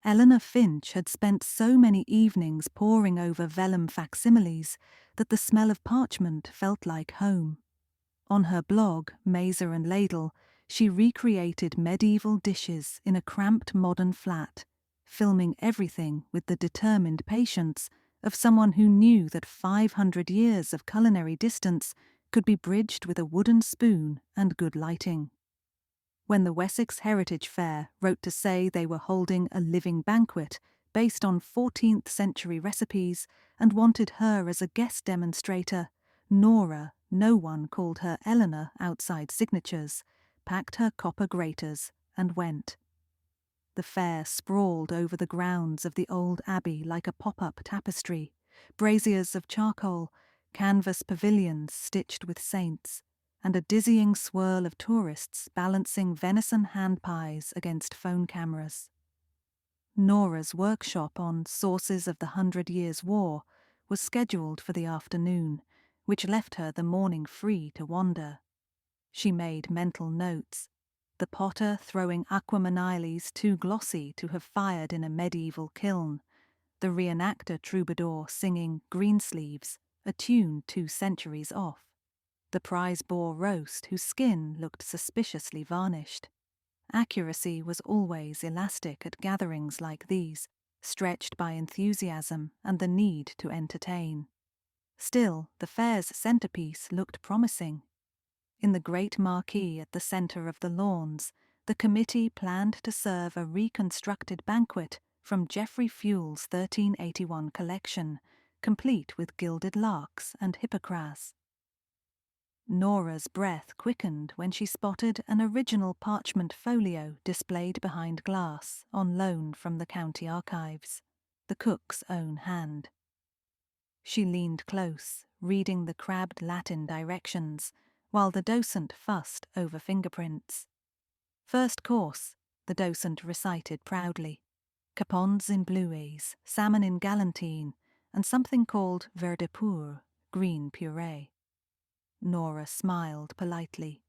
Eleanor Finch had spent so many evenings poring over vellum facsimiles that the smell of parchment felt like home. On her blog, Mazer and Ladle, she recreated medieval dishes in a cramped modern flat, filming everything with the determined patience of someone who knew that 500 years of culinary distance could be bridged with a wooden spoon and good lighting. When the Wessex Heritage Fair wrote to say they were holding a living banquet based on 14th century recipes and wanted her as a guest demonstrator, Nora, no one called her Eleanor outside signatures, packed her copper graters and went. The fair sprawled over the grounds of the old abbey like a pop-up tapestry, braziers of charcoal, canvas pavilions stitched with saints, and a dizzying swirl of tourists balancing venison hand pies against phone cameras. Nora's workshop on Sources of the 100 Years' War was scheduled for the afternoon, which left her the morning free to wander. She made mental notes, the potter throwing aquamaniles too glossy to have fired in a medieval kiln, the reenactor troubadour singing Greensleeves, a tune 2 centuries off, the prize boar roast whose skin looked suspiciously varnished. Accuracy was always elastic at gatherings like these, stretched by enthusiasm and the need to entertain. Still, the fair's centerpiece looked promising. In the great marquee at the center of the lawns, the committee planned to serve a reconstructed banquet from Geoffrey Fewell's 1381 collection, complete with gilded larks and hippocras. Nora's breath quickened when she spotted an original parchment folio displayed behind glass on loan from the county archives, the cook's own hand. She leaned close, reading the crabbed Latin directions, while the docent fussed over fingerprints. First course, the docent recited proudly. Capons in bluets, salmon in galantine, and something called vert de pour, green puree. Nora smiled politely.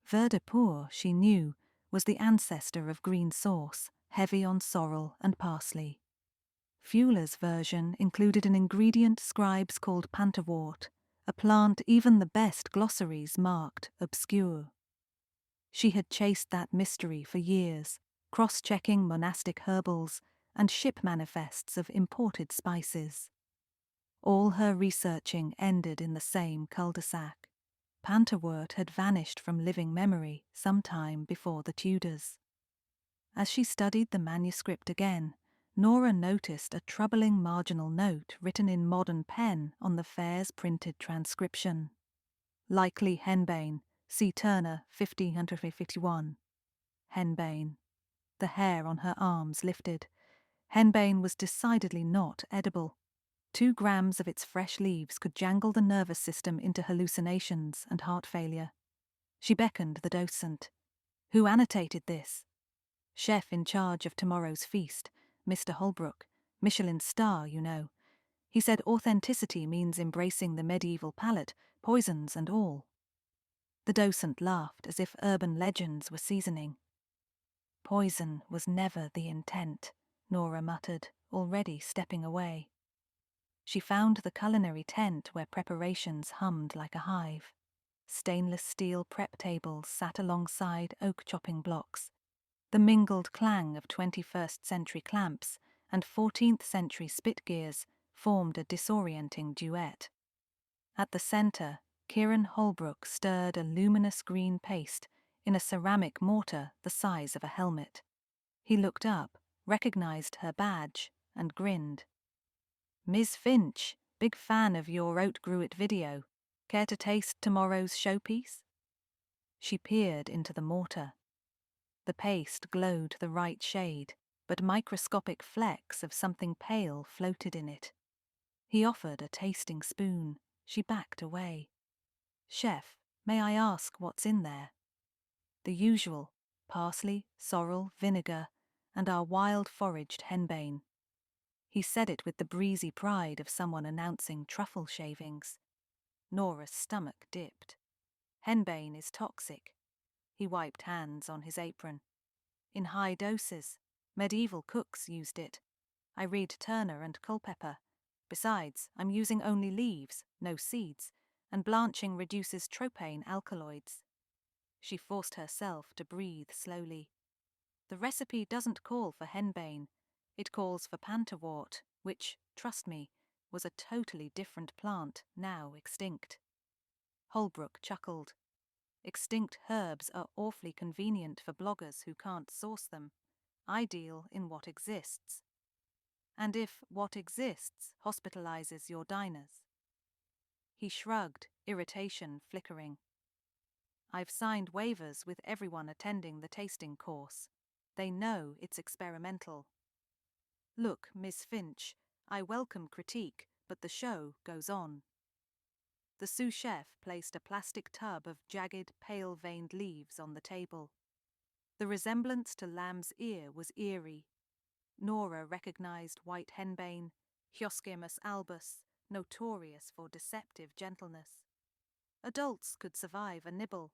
Vert de pour, she knew, was the ancestor of green sauce, heavy on sorrel and parsley. Fewler's version included an ingredient scribes called pantawort, a plant even the best glossaries marked obscure. She had chased that mystery for years, cross-checking monastic herbals and ship manifests of imported spices. All her researching ended in the same cul-de-sac. Pantawort had vanished from living memory some time before the Tudors. As she studied the manuscript again, Nora noticed a troubling marginal note written in modern pen on the fair's printed transcription. Likely henbane, see Turner 1551. Henbane. The hair on her arms lifted. Henbane was decidedly not edible. 2 grams of its fresh leaves could jangle the nervous system into hallucinations and heart failure. She beckoned the docent. Who annotated this? Chef in charge of tomorrow's feast, Mr. Holbrook, Michelin star, you know. He said authenticity means embracing the medieval palate, poisons and all. The docent laughed as if urban legends were seasoning. Poison was never the intent, Nora muttered, already stepping away. She found the culinary tent where preparations hummed like a hive. Stainless steel prep tables sat alongside oak chopping blocks. The mingled clang of 21st century clamps and 14th century spit gears formed a disorienting duet. At the centre, Kieran Holbrook stirred a luminous green paste in a ceramic mortar the size of a helmet. He looked up, recognized her badge, and grinned. Ms. Finch, big fan of your Oat Gruit video. Care to taste tomorrow's showpiece? She peered into the mortar. The paste glowed the right shade, but microscopic flecks of something pale floated in it. He offered a tasting spoon. She backed away. Chef, may I ask what's in there? The usual, parsley, sorrel, vinegar, and our wild-foraged henbane. He said it with the breezy pride of someone announcing truffle shavings. Nora's stomach dipped. Henbane is toxic. He wiped hands on his apron. In high doses, Medieval cooks used it. I read Turner and Culpeper. Besides, I'm using only leaves, no seeds, and blanching reduces tropane alkaloids. She forced herself to breathe slowly. The recipe doesn't call for henbane. It calls for pantawort, which, trust me, was a totally different plant, now extinct. Holbrook chuckled. Extinct herbs are awfully convenient for bloggers who can't source them. Ideal in what exists. And if what exists hospitalizes your diners? He shrugged, irritation flickering. I've signed waivers with everyone attending the tasting course. They know it's experimental. Look, Miss Finch, I welcome critique, but the show goes on. The sous chef placed a plastic tub of jagged, pale-veined leaves on the table. The resemblance to lamb's ear was eerie. Nora recognized white henbane, Hyoscyamus albus, notorious for deceptive gentleness. Adults could survive a nibble.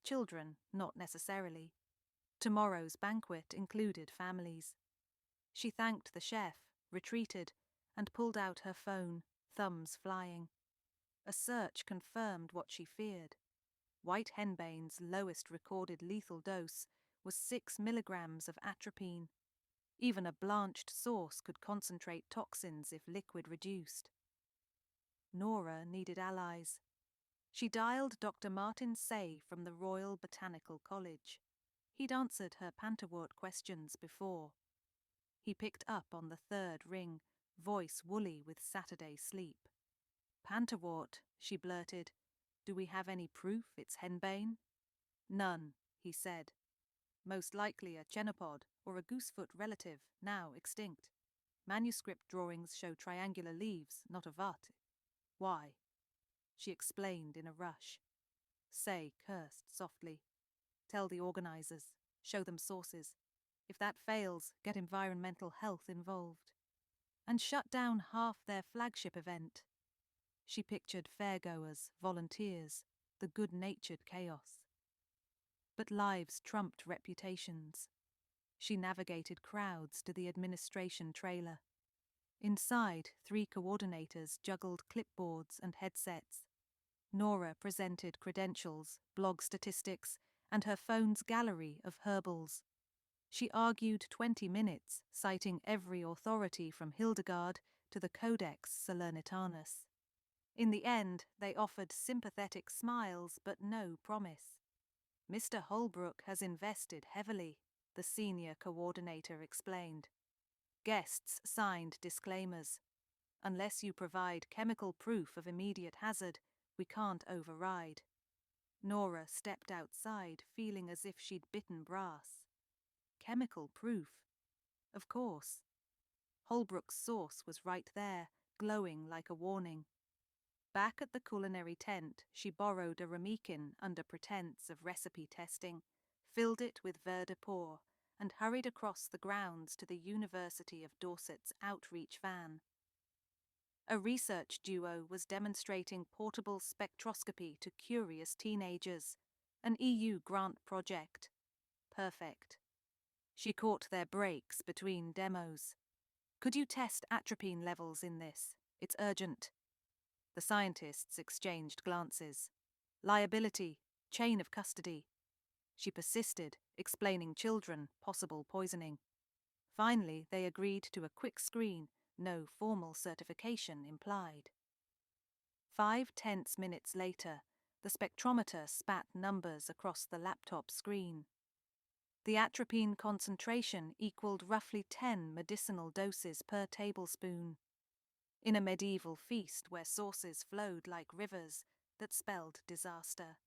Children, not necessarily. Tomorrow's banquet included families. She thanked the chef, retreated, and pulled out her phone, thumbs flying. A search confirmed what she feared. White henbane's lowest recorded lethal dose was 6 milligrams of atropine. Even a blanched sauce could concentrate toxins if liquid reduced. Nora needed allies. She dialed Dr. Martin Say from the Royal Botanical College. He'd answered her pantawort questions before. He picked up on the third ring, voice woolly with Saturday sleep. Pantawort, she blurted. Do we have any proof it's henbane? None, he said. Most likely a chenopod or a goosefoot relative, now extinct. Manuscript drawings show triangular leaves, not a vat. Why? She explained in a rush. Say cursed softly. Tell the organizers. Show them sources. If that fails, get environmental health involved. And shut down half their flagship event. She pictured fairgoers, volunteers, the good-natured chaos. But lives trumped reputations. She navigated crowds to the administration trailer. Inside, 3 coordinators juggled clipboards and headsets. Nora presented credentials, blog statistics, and her phone's gallery of herbals. She argued 20 minutes, citing every authority from Hildegard to the Codex Salernitanus. In the end, they offered sympathetic smiles but no promise. Mr. Holbrook has invested heavily, the senior coordinator explained. Guests signed disclaimers. Unless you provide chemical proof of immediate hazard, we can't override. Nora stepped outside, feeling as if she'd bitten brass. Chemical proof? Of course. Holbrook's source was right there, glowing like a warning. Back at the culinary tent, she borrowed a ramekin under pretense of recipe testing, filled it with vin de porc, and hurried across the grounds to the University of Dorset's outreach van. A research duo was demonstrating portable spectroscopy to curious teenagers, an EU grant project. Perfect. She caught their breaks between demos. Could you test atropine levels in this? It's urgent. The scientists exchanged glances. Liability, chain of custody. She persisted, explaining children, possible poisoning. Finally, they agreed to a quick screen, no formal certification implied. 5 tense minutes later, the spectrometer spat numbers across the laptop screen. The atropine concentration equaled roughly 10 medicinal doses per tablespoon. In a medieval feast where sources flowed like rivers, that spelled disaster.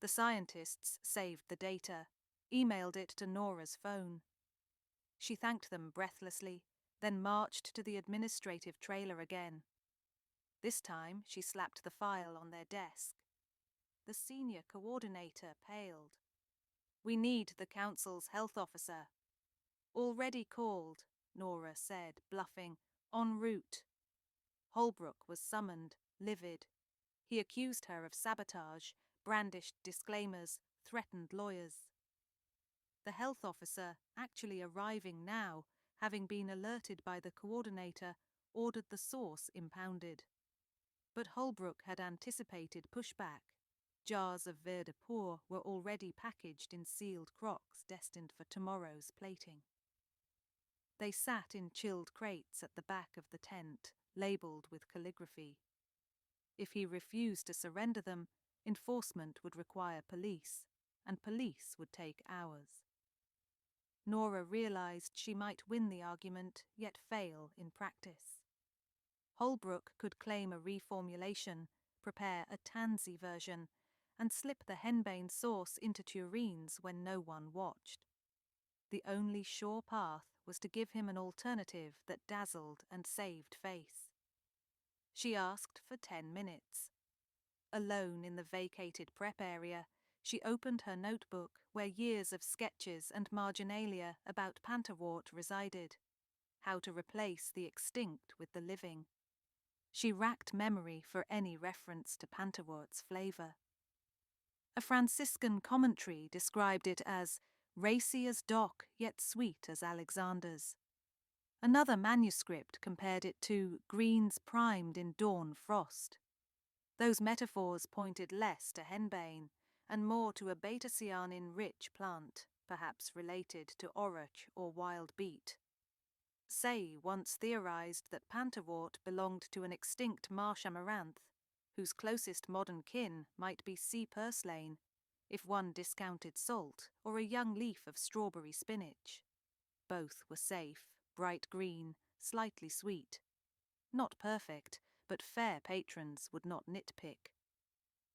The scientists saved the data, emailed it to Nora's phone. She thanked them breathlessly, then marched to the administrative trailer again. This time she slapped the file on their desk. The senior coordinator paled. We need the council's health officer. Already called, Nora said, bluffing, en route. Holbrook was summoned, livid. He accused her of sabotage, brandished disclaimers, threatened lawyers. the health officer, actually arriving now, having been alerted by the coordinator, ordered the sauce impounded. But Holbrook had anticipated pushback. Jars of Vert de Pour were already packaged in sealed crocks destined for tomorrow's plating. They sat in chilled crates at the back of the tent, labelled with calligraphy. If he refused to surrender them, enforcement would require police, and police would take hours. Nora realised she might win the argument, yet fail in practice. Holbrook could claim a reformulation, prepare a tansy version, and slip the henbane sauce into tureens when no one watched. The only sure path was to give him an alternative that dazzled and saved face. She asked for 10 minutes. Alone in the vacated prep area, she opened her notebook where years of sketches and marginalia about panterwort resided. How to replace the extinct with the living. She racked memory for any reference to panterwort's flavour. A Franciscan commentary described it as racy as Doc, yet sweet as Alexander's. Another manuscript compared it to greens primed in dawn frost. Those metaphors pointed less to henbane and more to a beta-cyanin-rich plant, perhaps related to orach or wild beet. Say once theorized that panterwort belonged to an extinct marsh amaranth, whose closest modern kin might be sea purslane, if one discounted salt, or a young leaf of strawberry spinach. Both were safe, bright green, slightly sweet. Not perfect, but fair patrons would not nitpick.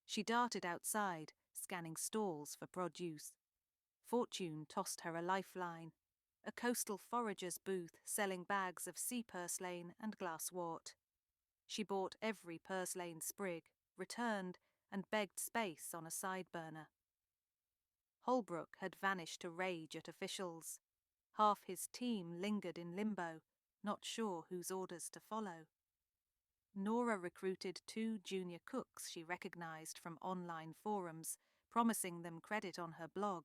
She darted outside, scanning stalls for produce. Fortune tossed her a lifeline. A coastal forager's booth selling bags of sea purslane and glasswort. She bought every purslane sprig, returned, and begged space on a side burner. Holbrook had vanished to rage at officials. Half his team lingered in limbo, not sure whose orders to follow. Nora recruited 2 junior cooks she recognized from online forums, promising them credit on her blog.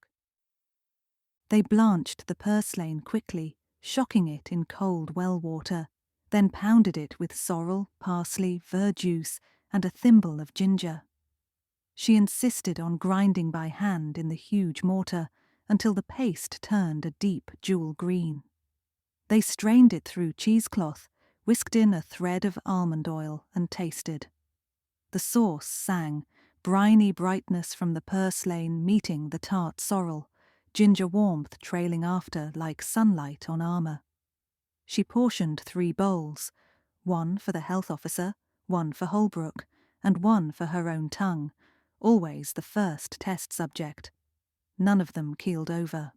They blanched the purslane quickly, shocking it in cold well water, then pounded it with sorrel, parsley, verjuice, and a thimble of ginger. She insisted on grinding by hand in the huge mortar until the paste turned a deep jewel green. They strained it through cheesecloth, whisked in a thread of almond oil, and tasted. The sauce sang, briny brightness from the purslane meeting the tart sorrel, ginger warmth trailing after like sunlight on armour. She portioned 3 bowls, one for the health officer, one for Holbrook, and one for her own tongue, always the first test subject. None of them keeled over.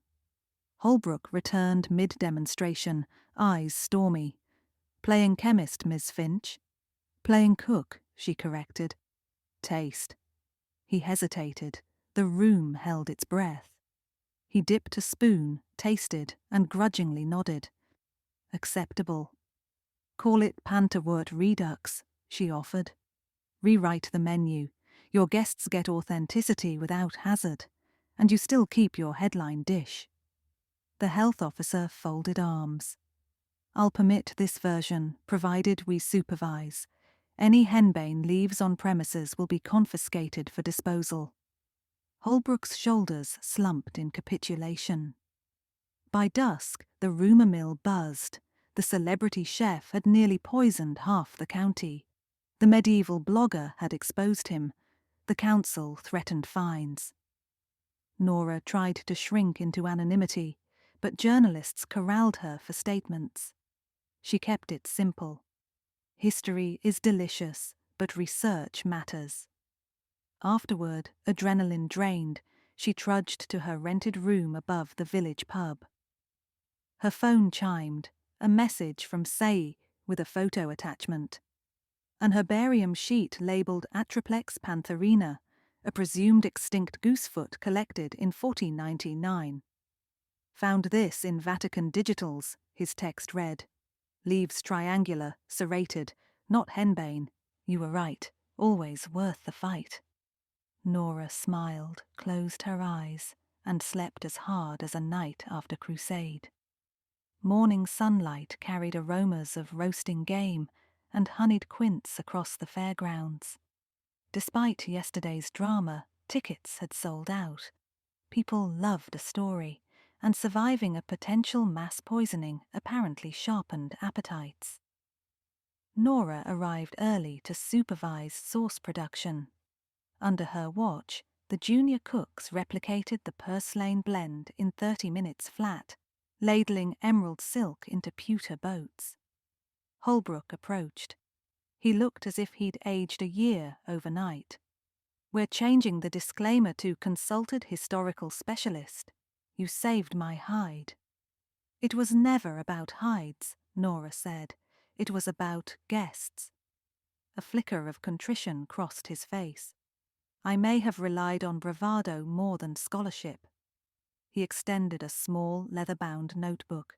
Holbrook returned mid-demonstration, eyes stormy. "Playing chemist, Miss Finch?" "Playing cook," she corrected. "Taste." He hesitated. The room held its breath. He dipped a spoon, tasted, and grudgingly nodded. "Acceptable." "Call it panterwort redux," she offered. "Rewrite the menu. Your guests get authenticity without hazard, and you still keep your headline dish." The health officer folded arms. "I'll permit this version, provided we supervise. Any henbane leaves on premises will be confiscated for disposal." Holbrook's shoulders slumped in capitulation. By dusk, the rumour mill buzzed. The celebrity chef had nearly poisoned half the county. The medieval blogger had exposed him. The council threatened fines. Nora tried to shrink into anonymity, but journalists corralled her for statements. She kept it simple. History is delicious, but research matters. Afterward, adrenaline drained, she trudged to her rented room above the village pub. Her phone chimed, a message from Say with a photo attachment. An herbarium sheet labelled Atriplex pantherina, a presumed extinct goosefoot collected in 1499. "Found this in Vatican Digitals," his text read. "Leaves triangular, serrated, not henbane. You were right, always worth the fight." Nora smiled, closed her eyes, and slept as hard as a night after crusade. Morning sunlight carried aromas of roasting game and honeyed quince across the fairgrounds. Despite yesterday's drama, tickets had sold out. People loved a story, and surviving a potential mass poisoning apparently sharpened appetites. Nora arrived early to supervise sauce production. Under her watch, the junior cooks replicated the purslane blend in 30 minutes flat, ladling emerald silk into pewter boats. Holbrook approached. He looked as if he'd aged a year overnight. "We're changing the disclaimer to consulted historical specialist. You saved my hide." "It was never about hides," Nora said. "It was about guests." A flicker of contrition crossed his face. "I may have relied on bravado more than scholarship." He extended a small, leather-bound notebook.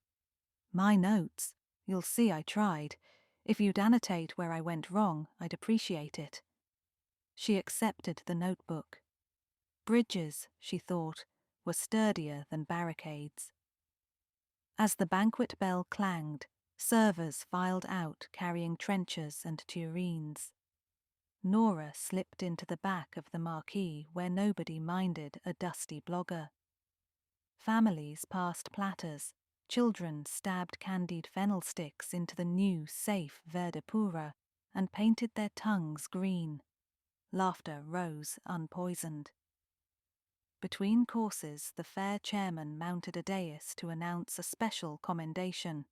"My notes. You'll see I tried. If you'd annotate where I went wrong, I'd appreciate it." She accepted the notebook. Bridges, she thought, were sturdier than barricades. As the banquet bell clanged, servers filed out carrying trenchers and tureens. Nora slipped into the back of the marquee where nobody minded a dusty blogger. Families passed platters, children stabbed candied fennel sticks into the new, safe verde pura and painted their tongues green. Laughter rose unpoisoned. Between courses, the fair chairman mounted a dais to announce a special commendation.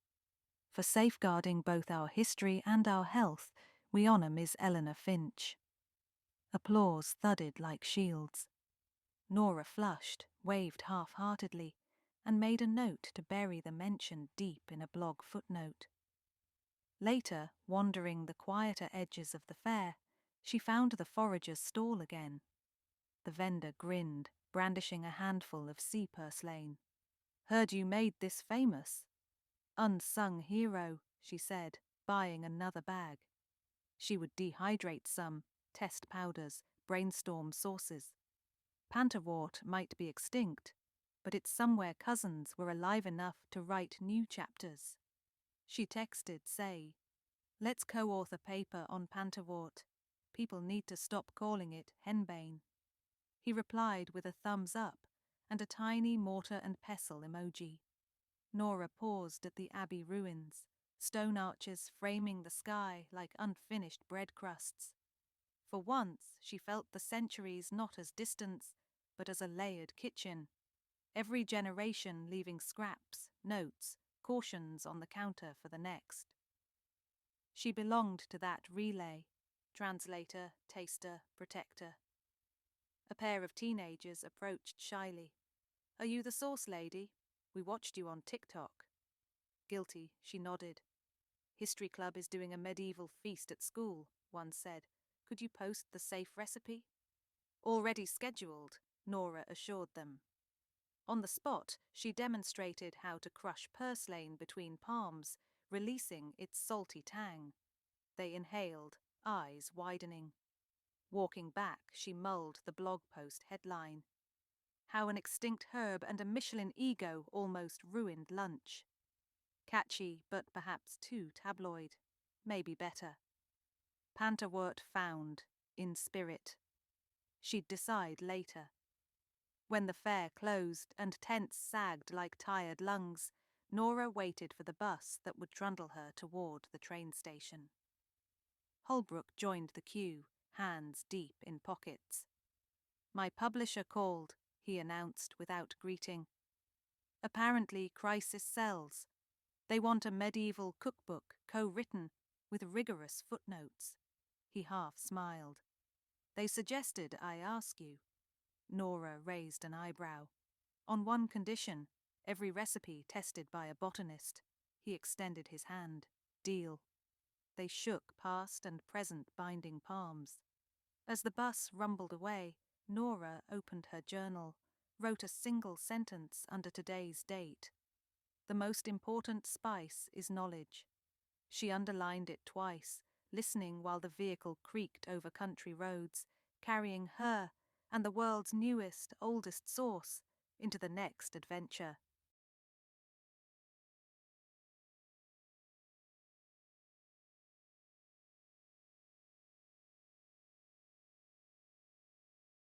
"For safeguarding both our history and our health, we honour Miss Eleanor Finch." Applause thudded like shields. Nora flushed, waved half-heartedly, and made a note to bury the mention deep in a blog footnote. Later, wandering the quieter edges of the fair, she found the forager's stall again. The vendor grinned, brandishing a handful of sea purslane. "Heard you made this famous." "Unsung hero," she said, buying another bag. She would dehydrate some, test powders, brainstorm sauces. Panterwort might be extinct, but its somewhere cousins were alive enough to write new chapters. She texted Say, "Let's co-author paper on Panterwort. People need to stop calling it henbane." He replied with a thumbs up and a tiny mortar and pestle emoji. Nora paused at the abbey ruins, stone arches framing the sky like unfinished bread crusts. For once, she felt the centuries not as distance, but as a layered kitchen. Every generation leaving scraps, notes, cautions on the counter for the next. She belonged to that relay, translator, taster, protector. A pair of teenagers approached shyly. "Are you the sauce lady? We watched you on TikTok." Guilty, she nodded. "History Club is doing a medieval feast at school," one said. "Could you post the safe recipe?" "Already scheduled," Nora assured them. On the spot, she demonstrated how to crush purslane between palms, releasing its salty tang. They inhaled, eyes widening. Walking back, she mulled the blog post headline. "How an extinct herb and a Michelin ego almost ruined lunch." Catchy, but perhaps too tabloid. Maybe better. Panterwort found, in spirit. She'd decide later. When the fair closed and tents sagged like tired lungs, Nora waited for the bus that would trundle her toward the train station. Holbrook joined the queue, hands deep in pockets. "My publisher called," he announced without greeting. "Apparently crisis sells. They want a medieval cookbook, co-written, with rigorous footnotes." He half smiled. "They suggested I ask you." Nora raised an eyebrow. "On one condition, every recipe tested by a botanist." He extended his hand. "Deal." They shook past and present binding palms. As the bus rumbled away, Nora opened her journal, wrote a single sentence under today's date. "The most important spice is knowledge." She underlined it twice, listening while the vehicle creaked over country roads, carrying her and the world's newest, oldest sauce, into the next adventure.